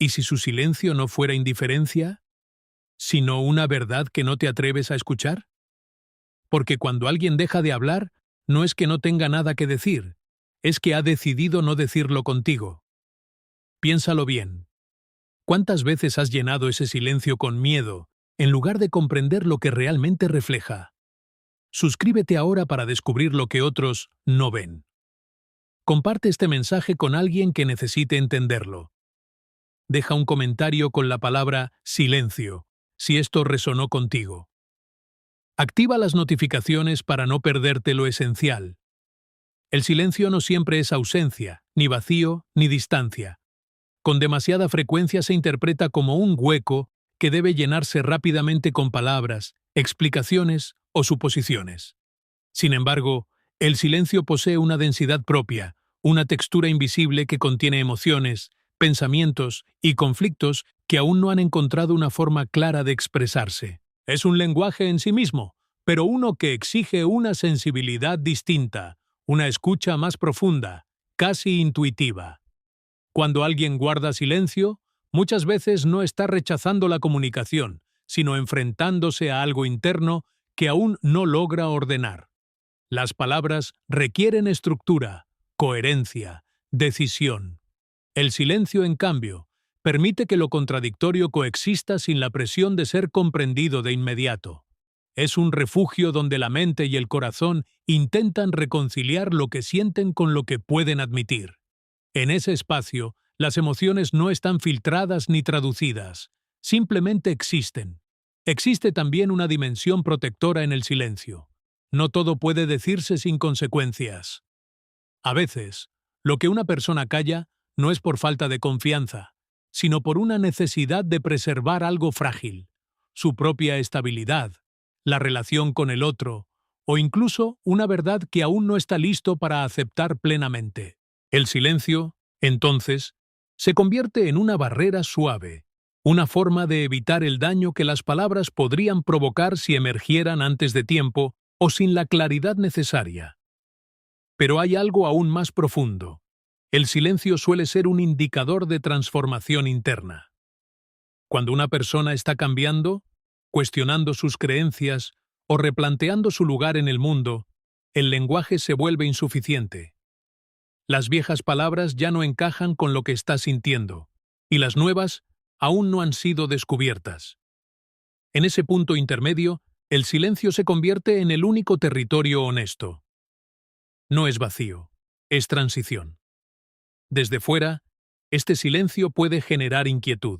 ¿Y si su silencio no fuera indiferencia, sino una verdad que no te atreves a escuchar? Porque cuando alguien deja de hablar, no es que no tenga nada que decir, es que ha decidido no decirlo contigo. Piénsalo bien. ¿Cuántas veces has llenado ese silencio con miedo, en lugar de comprender lo que realmente refleja? Suscríbete ahora para descubrir lo que otros no ven. Comparte este mensaje con alguien que necesite entenderlo. Deja un comentario con la palabra silencio, si esto resonó contigo. Activa las notificaciones para no perderte lo esencial. El silencio no siempre es ausencia, ni vacío, ni distancia. Con demasiada frecuencia se interpreta como un hueco que debe llenarse rápidamente con palabras, explicaciones o suposiciones. Sin embargo, el silencio posee una densidad propia, una textura invisible que contiene emociones, pensamientos y conflictos que aún no han encontrado una forma clara de expresarse. Es un lenguaje en sí mismo, pero uno que exige una sensibilidad distinta, una escucha más profunda, casi intuitiva. Cuando alguien guarda silencio, muchas veces no está rechazando la comunicación, sino enfrentándose a algo interno que aún no logra ordenar. Las palabras requieren estructura, coherencia, decisión. El silencio, en cambio, permite que lo contradictorio coexista sin la presión de ser comprendido de inmediato. Es un refugio donde la mente y el corazón intentan reconciliar lo que sienten con lo que pueden admitir. En ese espacio, las emociones no están filtradas ni traducidas, simplemente existen. Existe también una dimensión protectora en el silencio. No todo puede decirse sin consecuencias. A veces, lo que una persona calla no es por falta de confianza, sino por una necesidad de preservar algo frágil, su propia estabilidad, la relación con el otro, o incluso una verdad que aún no está listo para aceptar plenamente. El silencio, entonces, se convierte en una barrera suave, una forma de evitar el daño que las palabras podrían provocar si emergieran antes de tiempo o sin la claridad necesaria. Pero hay algo aún más profundo. El silencio suele ser un indicador de transformación interna. Cuando una persona está cambiando, cuestionando sus creencias o replanteando su lugar en el mundo, el lenguaje se vuelve insuficiente. Las viejas palabras ya no encajan con lo que está sintiendo, y las nuevas aún no han sido descubiertas. En ese punto intermedio, el silencio se convierte en el único territorio honesto. No es vacío, es transición. Desde fuera, este silencio puede generar inquietud.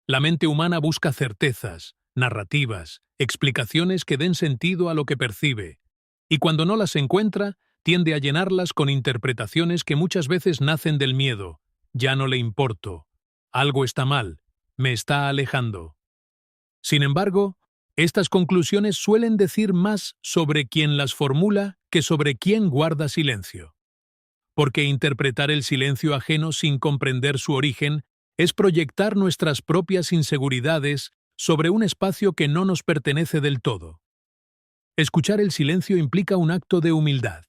La mente humana busca certezas, narrativas, explicaciones que den sentido a lo que percibe, y cuando no las encuentra, tiende a llenarlas con interpretaciones que muchas veces nacen del miedo. Ya no le importo. Algo está mal. Me está alejando. Sin embargo, estas conclusiones suelen decir más sobre quien las formula que sobre quien guarda silencio. Porque interpretar el silencio ajeno sin comprender su origen es proyectar nuestras propias inseguridades sobre un espacio que no nos pertenece del todo. Escuchar el silencio implica un acto de humildad.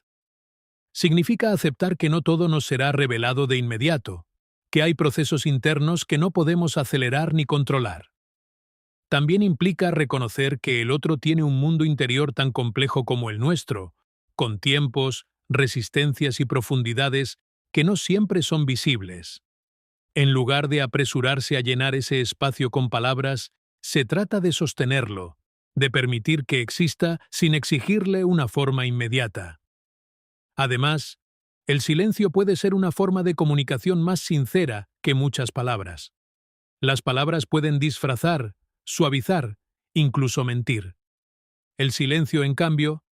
Significa aceptar que no todo nos será revelado de inmediato, que hay procesos internos que no podemos acelerar ni controlar. También implica reconocer que el otro tiene un mundo interior tan complejo como el nuestro, con tiempos, resistencias y profundidades que no siempre son visibles. En lugar de apresurarse a llenar ese espacio con palabras, se trata de sostenerlo, de permitir que exista sin exigirle una forma inmediata. Además, el silencio puede ser una forma de comunicación más sincera que muchas palabras. Las palabras pueden disfrazar, suavizar, incluso mentir. El silencio, en cambio,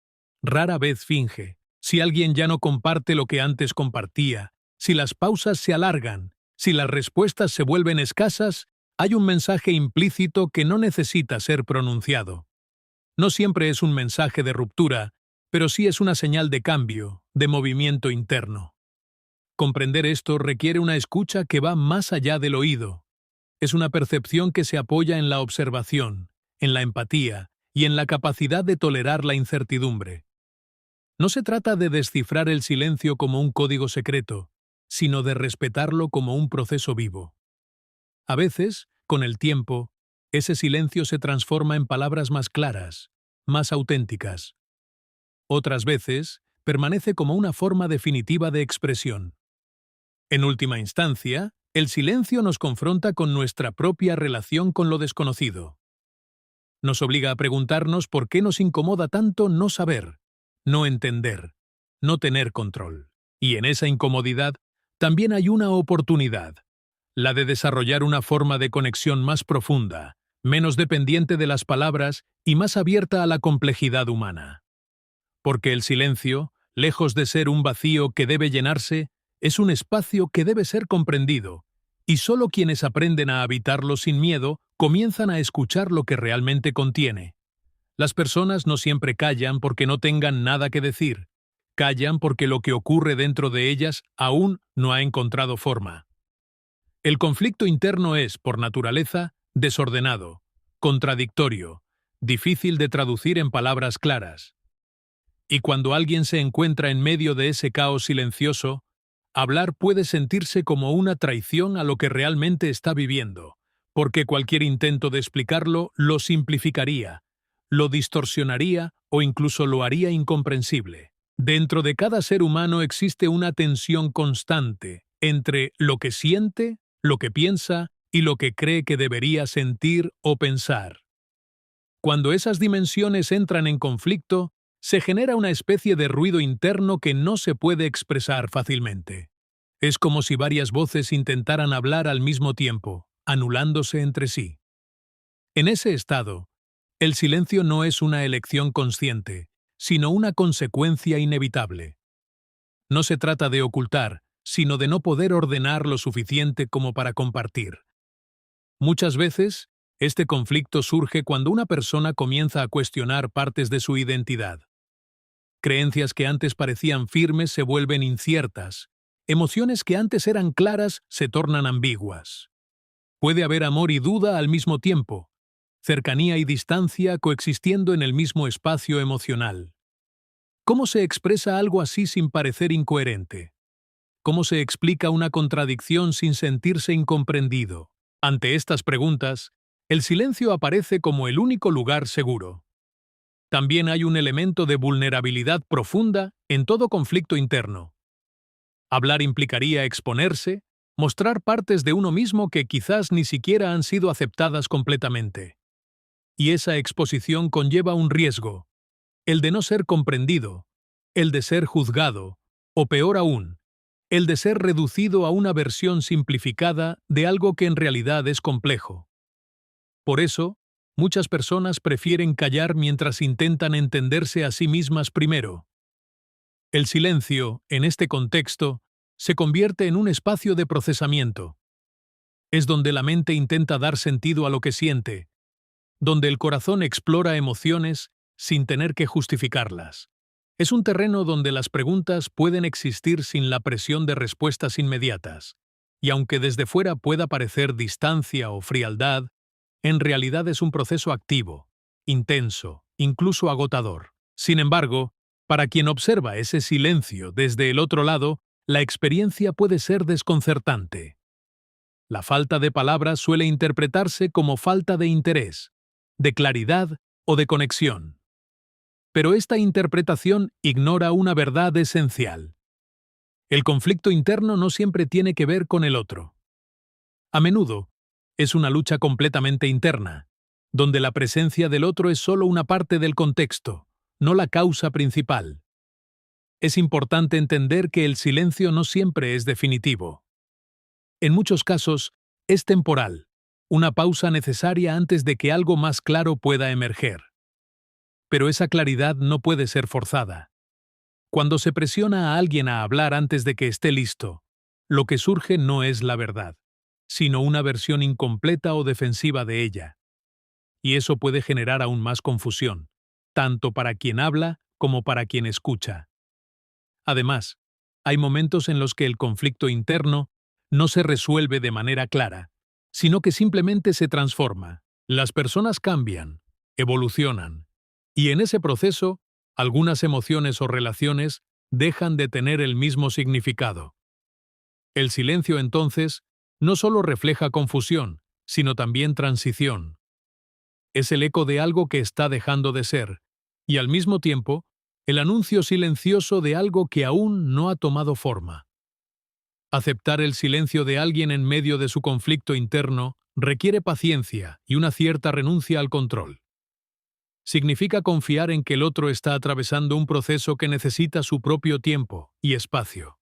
rara vez finge. Si alguien ya no comparte lo que antes compartía, si las pausas se alargan, si las respuestas se vuelven escasas, hay un mensaje implícito que no necesita ser pronunciado. No siempre es un mensaje de ruptura, pero sí es una señal de cambio, de movimiento interno. Comprender esto requiere una escucha que va más allá del oído. Es una percepción que se apoya en la observación, en la empatía y en la capacidad de tolerar la incertidumbre. No se trata de descifrar el silencio como un código secreto, sino de respetarlo como un proceso vivo. A veces, con el tiempo, ese silencio se transforma en palabras más claras, más auténticas. Otras veces, permanece como una forma definitiva de expresión. En última instancia, el silencio nos confronta con nuestra propia relación con lo desconocido. Nos obliga a preguntarnos por qué nos incomoda tanto no saber, no entender, no tener control. Y en esa incomodidad también hay una oportunidad, la de desarrollar una forma de conexión más profunda, menos dependiente de las palabras y más abierta a la complejidad humana. Porque el silencio, lejos de ser un vacío que debe llenarse, es un espacio que debe ser comprendido, y solo quienes aprenden a habitarlo sin miedo comienzan a escuchar lo que realmente contiene. Las personas no siempre callan porque no tengan nada que decir, callan porque lo que ocurre dentro de ellas aún no ha encontrado forma. El conflicto interno es, por naturaleza, desordenado, contradictorio, difícil de traducir en palabras claras. Y cuando alguien se encuentra en medio de ese caos silencioso, hablar puede sentirse como una traición a lo que realmente está viviendo, porque cualquier intento de explicarlo lo simplificaría, lo distorsionaría o incluso lo haría incomprensible. Dentro de cada ser humano existe una tensión constante entre lo que siente, lo que piensa y lo que cree que debería sentir o pensar. Cuando esas dimensiones entran en conflicto, se genera una especie de ruido interno que no se puede expresar fácilmente. Es como si varias voces intentaran hablar al mismo tiempo, anulándose entre sí. En ese estado, el silencio no es una elección consciente, sino una consecuencia inevitable. No se trata de ocultar, sino de no poder ordenar lo suficiente como para compartir. Muchas veces, este conflicto surge cuando una persona comienza a cuestionar partes de su identidad. Creencias que antes parecían firmes se vuelven inciertas. Emociones que antes eran claras se tornan ambiguas. Puede haber amor y duda al mismo tiempo, cercanía y distancia coexistiendo en el mismo espacio emocional. ¿Cómo se expresa algo así sin parecer incoherente? ¿Cómo se explica una contradicción sin sentirse incomprendido? Ante estas preguntas, el silencio aparece como el único lugar seguro. También hay un elemento de vulnerabilidad profunda en todo conflicto interno. Hablar implicaría exponerse, mostrar partes de uno mismo que quizás ni siquiera han sido aceptadas completamente. Y esa exposición conlleva un riesgo, el de no ser comprendido, el de ser juzgado, o peor aún, el de ser reducido a una versión simplificada de algo que en realidad es complejo. Por eso, muchas personas prefieren callar mientras intentan entenderse a sí mismas primero. El silencio, en este contexto, se convierte en un espacio de procesamiento. Es donde la mente intenta dar sentido a lo que siente, donde el corazón explora emociones sin tener que justificarlas. Es un terreno donde las preguntas pueden existir sin la presión de respuestas inmediatas, y aunque desde fuera pueda parecer distancia o frialdad, en realidad es un proceso activo, intenso, incluso agotador. Sin embargo, para quien observa ese silencio desde el otro lado, la experiencia puede ser desconcertante. La falta de palabras suele interpretarse como falta de interés, de claridad o de conexión. Pero esta interpretación ignora una verdad esencial. El conflicto interno no siempre tiene que ver con el otro. A menudo, es una lucha completamente interna, donde la presencia del otro es solo una parte del contexto, no la causa principal. Es importante entender que el silencio no siempre es definitivo. En muchos casos, es temporal, una pausa necesaria antes de que algo más claro pueda emerger. Pero esa claridad no puede ser forzada. Cuando se presiona a alguien a hablar antes de que esté listo, lo que surge no es la verdad, sino una versión incompleta o defensiva de ella. Y eso puede generar aún más confusión, tanto para quien habla como para quien escucha. Además, hay momentos en los que el conflicto interno no se resuelve de manera clara, sino que simplemente se transforma. Las personas cambian, evolucionan, y en ese proceso, algunas emociones o relaciones dejan de tener el mismo significado. El silencio, entonces, no solo refleja confusión, sino también transición. Es el eco de algo que está dejando de ser, y al mismo tiempo, el anuncio silencioso de algo que aún no ha tomado forma. Aceptar el silencio de alguien en medio de su conflicto interno requiere paciencia y una cierta renuncia al control. Significa confiar en que el otro está atravesando un proceso que necesita su propio tiempo y espacio.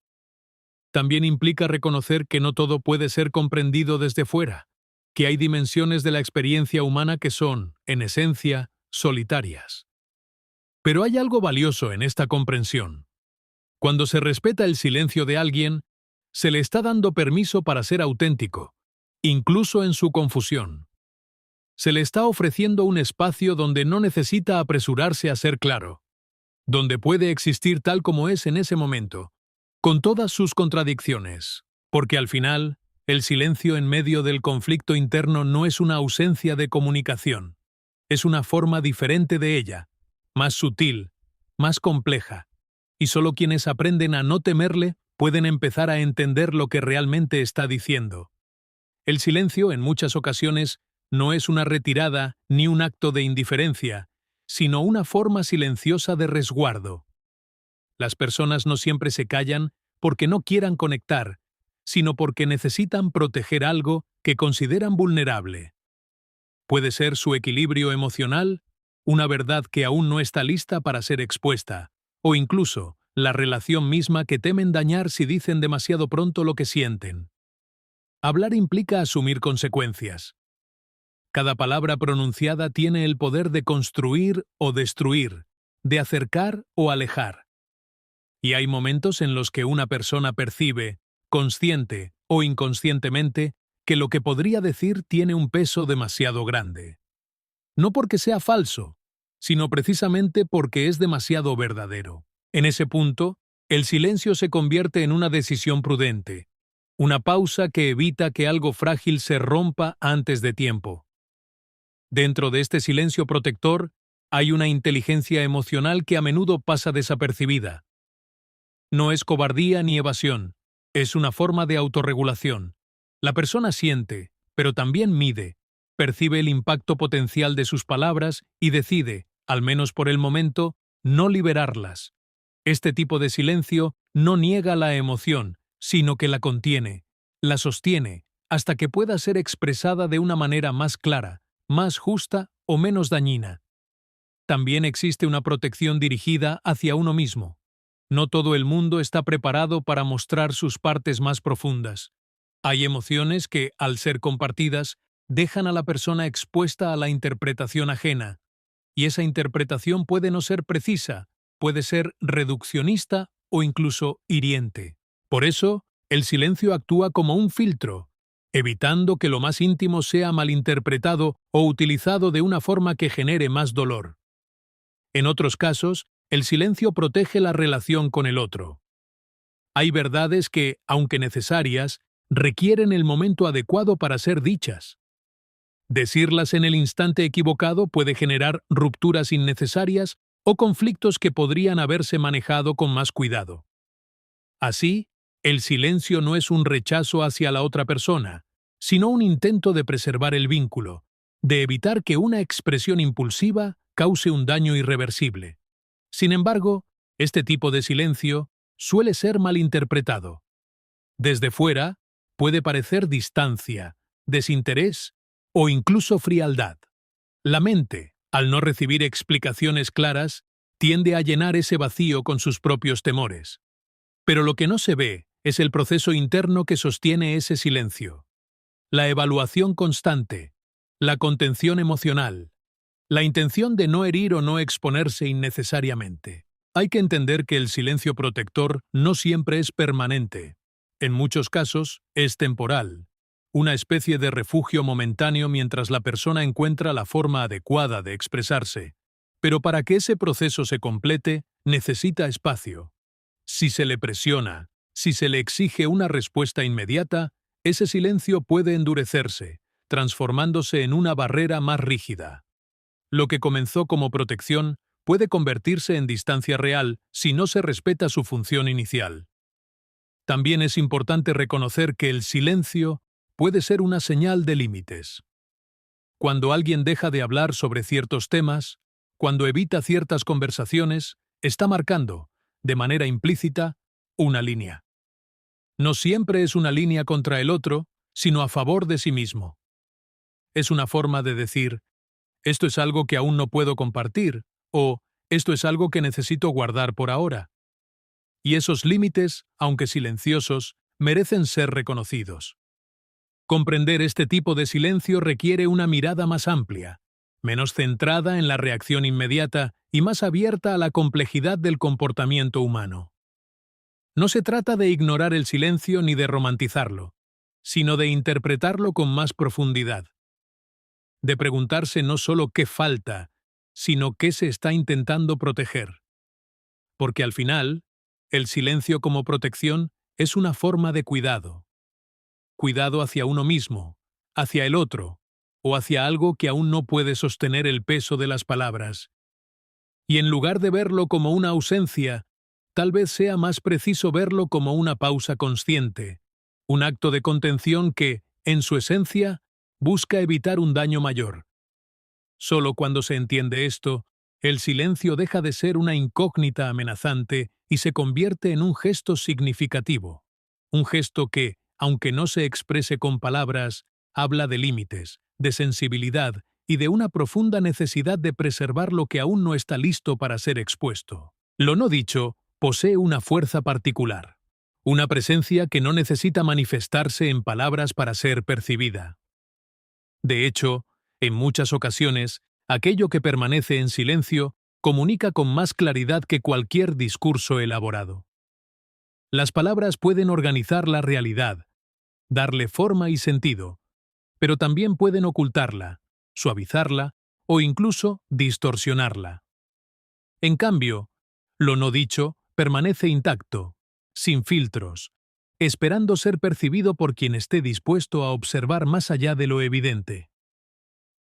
También implica reconocer que no todo puede ser comprendido desde fuera, que hay dimensiones de la experiencia humana que son, en esencia, solitarias. Pero hay algo valioso en esta comprensión. Cuando se respeta el silencio de alguien, se le está dando permiso para ser auténtico, incluso en su confusión. Se le está ofreciendo un espacio donde no necesita apresurarse a ser claro, donde puede existir tal como es en ese momento, con todas sus contradicciones, porque al final, el silencio en medio del conflicto interno no es una ausencia de comunicación, es una forma diferente de ella, más sutil, más compleja, y solo quienes aprenden a no temerle pueden empezar a entender lo que realmente está diciendo. El silencio, en muchas ocasiones, no es una retirada ni un acto de indiferencia, sino una forma silenciosa de resguardo. Las personas no siempre se callan porque no quieran conectar, sino porque necesitan proteger algo que consideran vulnerable. Puede ser su equilibrio emocional, una verdad que aún no está lista para ser expuesta, o incluso la relación misma que temen dañar si dicen demasiado pronto lo que sienten. Hablar implica asumir consecuencias. Cada palabra pronunciada tiene el poder de construir o destruir, de acercar o alejar. Y hay momentos en los que una persona percibe, consciente o inconscientemente, que lo que podría decir tiene un peso demasiado grande. No porque sea falso, sino precisamente porque es demasiado verdadero. En ese punto, el silencio se convierte en una decisión prudente, una pausa que evita que algo frágil se rompa antes de tiempo. Dentro de este silencio protector, hay una inteligencia emocional que a menudo pasa desapercibida. No es cobardía ni evasión, es una forma de autorregulación. La persona siente, pero también mide, percibe el impacto potencial de sus palabras y decide, al menos por el momento, no liberarlas. Este tipo de silencio no niega la emoción, sino que la contiene, la sostiene, hasta que pueda ser expresada de una manera más clara, más justa o menos dañina. También existe una protección dirigida hacia uno mismo. No todo el mundo está preparado para mostrar sus partes más profundas. Hay emociones que, al ser compartidas, dejan a la persona expuesta a la interpretación ajena, y esa interpretación puede no ser precisa, puede ser reduccionista o incluso hiriente. Por eso, el silencio actúa como un filtro, evitando que lo más íntimo sea malinterpretado o utilizado de una forma que genere más dolor. En otros casos, el silencio protege la relación con el otro. Hay verdades que, aunque necesarias, requieren el momento adecuado para ser dichas. Decirlas en el instante equivocado puede generar rupturas innecesarias o conflictos que podrían haberse manejado con más cuidado. Así, el silencio no es un rechazo hacia la otra persona, sino un intento de preservar el vínculo, de evitar que una expresión impulsiva cause un daño irreversible. Sin embargo, este tipo de silencio suele ser malinterpretado. Desde fuera, puede parecer distancia, desinterés o incluso frialdad. La mente, al no recibir explicaciones claras, tiende a llenar ese vacío con sus propios temores. Pero lo que no se ve es el proceso interno que sostiene ese silencio. La evaluación constante, la contención emocional, la intención de no herir o no exponerse innecesariamente. Hay que entender que el silencio protector no siempre es permanente. En muchos casos, es temporal, una especie de refugio momentáneo mientras la persona encuentra la forma adecuada de expresarse. Pero para que ese proceso se complete, necesita espacio. Si se le presiona, si se le exige una respuesta inmediata, ese silencio puede endurecerse, transformándose en una barrera más rígida. Lo que comenzó como protección puede convertirse en distancia real si no se respeta su función inicial. También es importante reconocer que el silencio puede ser una señal de límites. Cuando alguien deja de hablar sobre ciertos temas, cuando evita ciertas conversaciones, está marcando, de manera implícita, una línea. No siempre es una línea contra el otro, sino a favor de sí mismo. Es una forma de decir, esto es algo que aún no puedo compartir, o esto es algo que necesito guardar por ahora. Y esos límites, aunque silenciosos, merecen ser reconocidos. Comprender este tipo de silencio requiere una mirada más amplia, menos centrada en la reacción inmediata y más abierta a la complejidad del comportamiento humano. No se trata de ignorar el silencio ni de romantizarlo, sino de interpretarlo con más profundidad. De preguntarse no solo qué falta, sino qué se está intentando proteger. Porque al final, el silencio como protección es una forma de cuidado. Cuidado hacia uno mismo, hacia el otro, o hacia algo que aún no puede sostener el peso de las palabras. Y en lugar de verlo como una ausencia, tal vez sea más preciso verlo como una pausa consciente, un acto de contención que, en su esencia, busca evitar un daño mayor. Solo cuando se entiende esto, el silencio deja de ser una incógnita amenazante y se convierte en un gesto significativo. Un gesto que, aunque no se exprese con palabras, habla de límites, de sensibilidad y de una profunda necesidad de preservar lo que aún no está listo para ser expuesto. Lo no dicho posee una fuerza particular, una presencia que no necesita manifestarse en palabras para ser percibida. De hecho, en muchas ocasiones, aquello que permanece en silencio comunica con más claridad que cualquier discurso elaborado. Las palabras pueden organizar la realidad, darle forma y sentido, pero también pueden ocultarla, suavizarla o incluso distorsionarla. En cambio, lo no dicho permanece intacto, sin filtros, esperando ser percibido por quien esté dispuesto a observar más allá de lo evidente.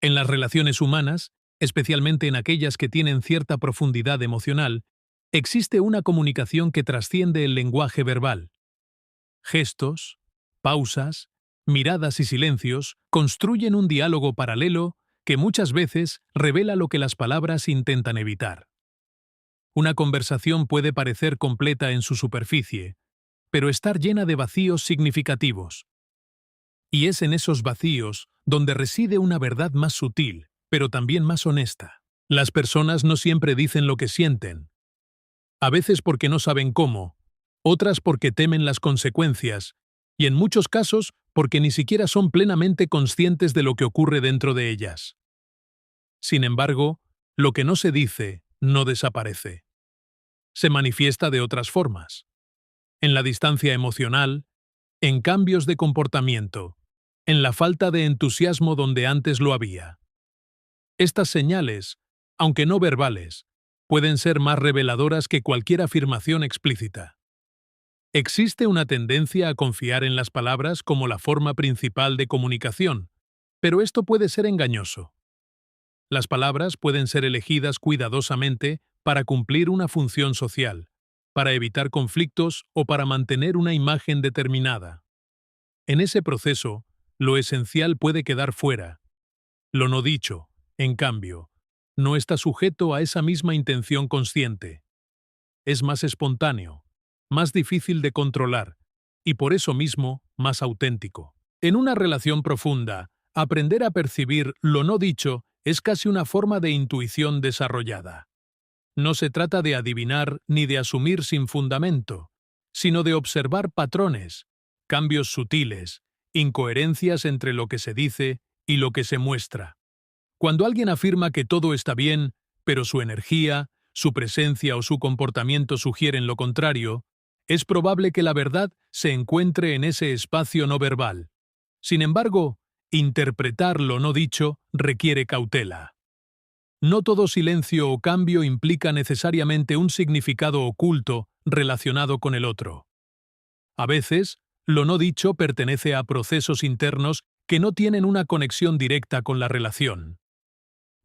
En las relaciones humanas, especialmente en aquellas que tienen cierta profundidad emocional, existe una comunicación que trasciende el lenguaje verbal. Gestos, pausas, miradas y silencios construyen un diálogo paralelo que muchas veces revela lo que las palabras intentan evitar. Una conversación puede parecer completa en su superficie, pero estar llena de vacíos significativos. Y es en esos vacíos donde reside una verdad más sutil, pero también más honesta. Las personas no siempre dicen lo que sienten. A veces porque no saben cómo, otras porque temen las consecuencias, y en muchos casos porque ni siquiera son plenamente conscientes de lo que ocurre dentro de ellas. Sin embargo, lo que no se dice no desaparece. Se manifiesta de otras formas. En la distancia emocional, en cambios de comportamiento, en la falta de entusiasmo donde antes lo había. Estas señales, aunque no verbales, pueden ser más reveladoras que cualquier afirmación explícita. Existe una tendencia a confiar en las palabras como la forma principal de comunicación, pero esto puede ser engañoso. Las palabras pueden ser elegidas cuidadosamente para cumplir una función social, para evitar conflictos o para mantener una imagen determinada. En ese proceso, lo esencial puede quedar fuera. Lo no dicho, en cambio, no está sujeto a esa misma intención consciente. Es más espontáneo, más difícil de controlar, y por eso mismo más auténtico. En una relación profunda, aprender a percibir lo no dicho es casi una forma de intuición desarrollada. No se trata de adivinar ni de asumir sin fundamento, sino de observar patrones, cambios sutiles, incoherencias entre lo que se dice y lo que se muestra. Cuando alguien afirma que todo está bien, pero su energía, su presencia o su comportamiento sugieren lo contrario, es probable que la verdad se encuentre en ese espacio no verbal. Sin embargo, interpretar lo no dicho requiere cautela. No todo silencio o cambio implica necesariamente un significado oculto relacionado con el otro. A veces, lo no dicho pertenece a procesos internos que no tienen una conexión directa con la relación.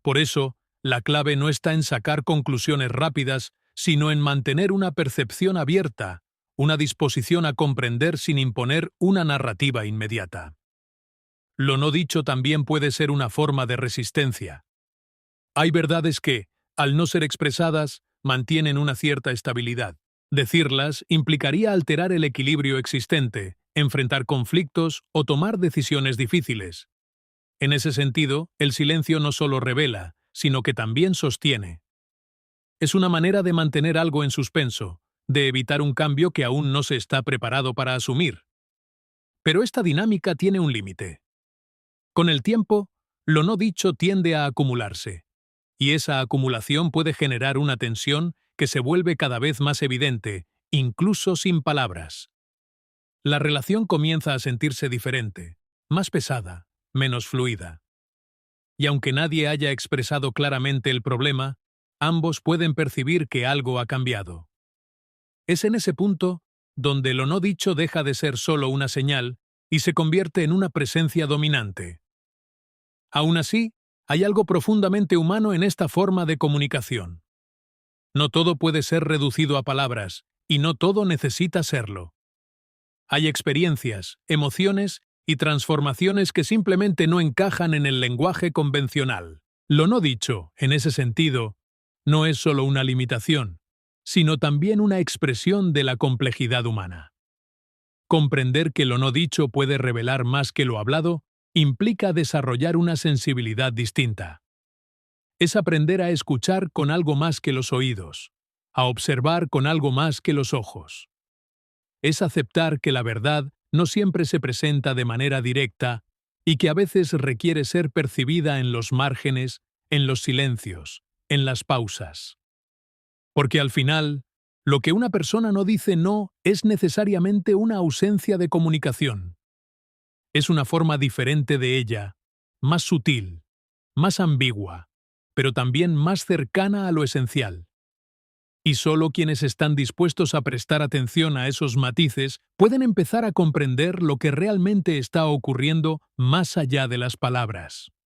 Por eso, la clave no está en sacar conclusiones rápidas, sino en mantener una percepción abierta, una disposición a comprender sin imponer una narrativa inmediata. lo no dicho también puede ser una forma de resistencia. Hay verdades que, al no ser expresadas, mantienen una cierta estabilidad. Decirlas implicaría alterar el equilibrio existente, enfrentar conflictos o tomar decisiones difíciles. En ese sentido, el silencio no solo revela, sino que también sostiene. Es una manera de mantener algo en suspenso, de evitar un cambio que aún no se está preparado para asumir. Pero esta dinámica tiene un límite. Con el tiempo, lo no dicho tiende a acumularse, y esa acumulación puede generar una tensión que se vuelve cada vez más evidente, incluso sin palabras. La relación comienza a sentirse diferente, más pesada, menos fluida. Y aunque nadie haya expresado claramente el problema, ambos pueden percibir que algo ha cambiado. Es en ese punto donde lo no dicho deja de ser solo una señal y se convierte en una presencia dominante. Aún así, hay algo profundamente humano en esta forma de comunicación. No todo puede ser reducido a palabras, y no todo necesita serlo. Hay experiencias, emociones y transformaciones que simplemente no encajan en el lenguaje convencional. Lo no dicho, en ese sentido, no es solo una limitación, sino también una expresión de la complejidad humana. Comprender que lo no dicho puede revelar más que lo hablado implica desarrollar una sensibilidad distinta. Es aprender a escuchar con algo más que los oídos, a observar con algo más que los ojos. Es aceptar que la verdad no siempre se presenta de manera directa y que a veces requiere ser percibida en los márgenes, en los silencios, en las pausas. Porque al final, lo que una persona no dice no es necesariamente una ausencia de comunicación. Es una forma diferente de ella, más sutil, más ambigua, pero también más cercana a lo esencial. Y solo quienes están dispuestos a prestar atención a esos matices pueden empezar a comprender lo que realmente está ocurriendo más allá de las palabras.